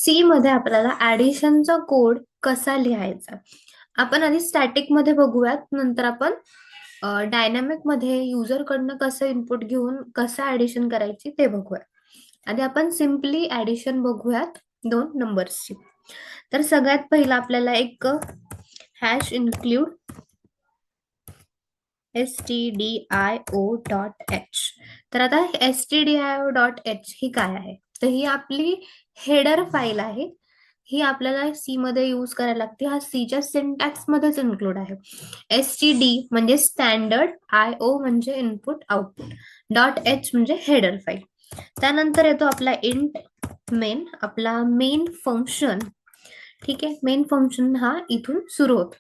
C मध्ये आपल्याला ऍडिशनचा code कसा लिहायचा आपण आधी स्टॅटिक मध्ये बघूयात, नंतर आपण डायनामिक मध्ये युजर कडनं कसं इनपुट घेऊन कसं ऍडिशन करायची ते बघूयात. आधी आपण सिम्पली ऍडिशन बघूयात दोन नंबर्सची. तर सगळ्यात पहिला आपल्याला एक हॅश इन्क्लूड stdio.h. तर आता stdio.h ही काय आहे, तर ही आपली हेडर फाईल आहे. ही आपल्याला सी मध्ये यूज करायला लागते. हा सीच्या सिंटॅक्स मध्येच इन्क्लूड आहे. std म्हणजे स्टँडर्ड, io म्हणजे इनपुट आउटपुट, .h म्हणजे हेडर फाईल. त्यानंतर येतो आपला इंट मेन, आपला मेन फंक्शन. ठीक आहे, मेन फंक्शन हा इथून सुरू होतो.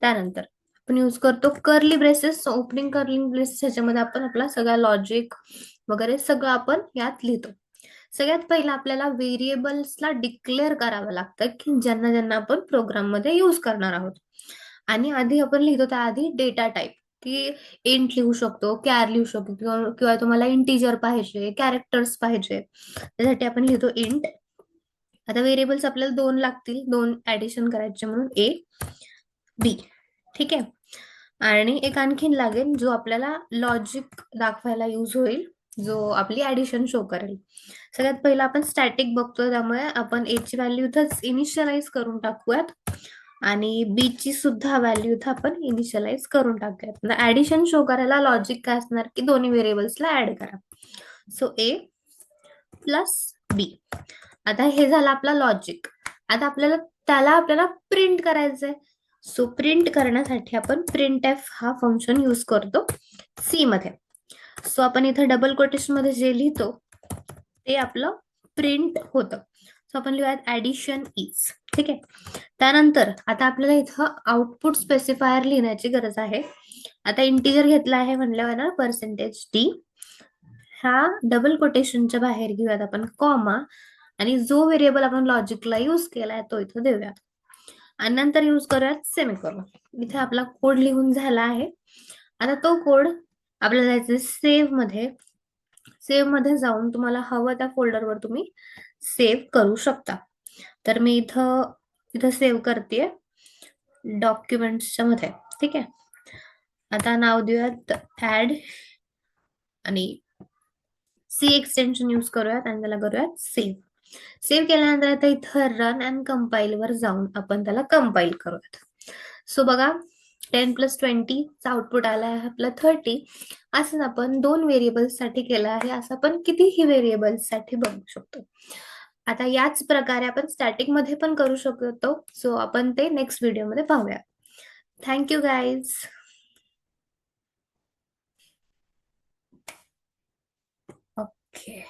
त्यानंतर आपण यूज करतो curly braces, opening curly braces. ह्याच्यामध्ये आपण आपला सगळा लॉजिक वगैरे सगळं आपण यात लिहितो. सगळ्यात पहिला आपल्याला व्हेरिएबल्सला डिक्लेअर करावं लागतं की ज्यांना ज्यांना आपण प्रोग्राम मध्ये यूज करणार आहोत. आणि आधी आपण लिहितो त्याआधी डेटा टाईप, की इंट लिहू शकतो, कॅर लिहू शकतो, किंवा तुम्हाला इंटिजर पाहिजे, कॅरेक्टर्स पाहिजे, त्यासाठी आपण लिहितो इंट. आता व्हेरिएबल्स आपल्याला दोन लागतील, दोन ऍडिशन करायचे म्हणून ए बी. ठीक आहे, आणि एक आणखीन लागेल जो आपल्याला लॉजिक दाखवायला यूज होईल, जो आपली ऍडिशन शो करेल. सगळ्यात पहिला आपण स्टॅटिक बघतोय, त्यामुळे आपण ए ची व्हॅल्यू इथंच इनिशियलाइज करून टाकूयात आणि बी ची सुद्धा व्हॅल्यू इथं आपण इनिशियलाइज करून टाकूयात. ऍडिशन शो करायला लॉजिक काय असणार की दोन्ही व्हेरिएबल्सला ऍड करा. सो ए प्लस बी. आता हे झालं आपला लॉजिक. आता आपल्याला प्रिंट करायचंय. सो प्रिंट करण्यासाठी आपण प्रिंट एफ हा फंक्शन यूज करतो सी मध्ये. सो आपण इथे डबल कोटेशन मध्ये जे लिहितो ते आपलं प्रिंट होतं. सो आपण लिहूयात ऍडिशन इज. ठीक आहे, त्यानंतर आता आपल्याला इथं आउटपुट स्पेसिफायर लिहिण्याची गरज आहे. आता इंटिजर घेतला आहे म्हणल्यावर ना पर्सेंटेज डी, ह्या डबल कोटेशनच्या बाहेर घेऊयात आपण कॉमा, आणि जो व्हेरिएबल आपण लॉजिकला यूज केलाय तो इथं देऊयात, आणि नंतर यूज करूयात सेमिकोलॉन. इथे आपला कोड लिहून झाला आहे. आता तो कोड आपल्याला जायचं सेव्ह मध्ये. सेव्ह मध्ये जाऊन तुम्हाला हवं त्या फोल्डरवर तुम्ही सेव्ह करू शकता. तर मी इथं सेव्ह करते डॉक्युमेंट्सच्या मध्ये. ठीक आहे, आता नाव देऊयात ऍड आणि सी एक्सटेन्शन यूज करूयात आणि त्याला करूयात सेव्ह. सेव्ह केल्यानंतर आता इथं रन अँड कंपाईल वर जाऊन आपण त्याला कंपाईल करूयात. सो बघा 10+20 चा आउटपुट आला आहे आपला 30. असंच आपण दोन व्हेरिएबल्स साठी केलं आहे, असं आपण कितीही व्हेरिएबल्स साठी बनवू शकतो. आता याच प्रकारे आपण स्टॅटिक मध्ये पण करू शकतो. सो आपण ते नेक्स्ट व्हिडिओमध्ये पाहूया. Thank you guys. ओके.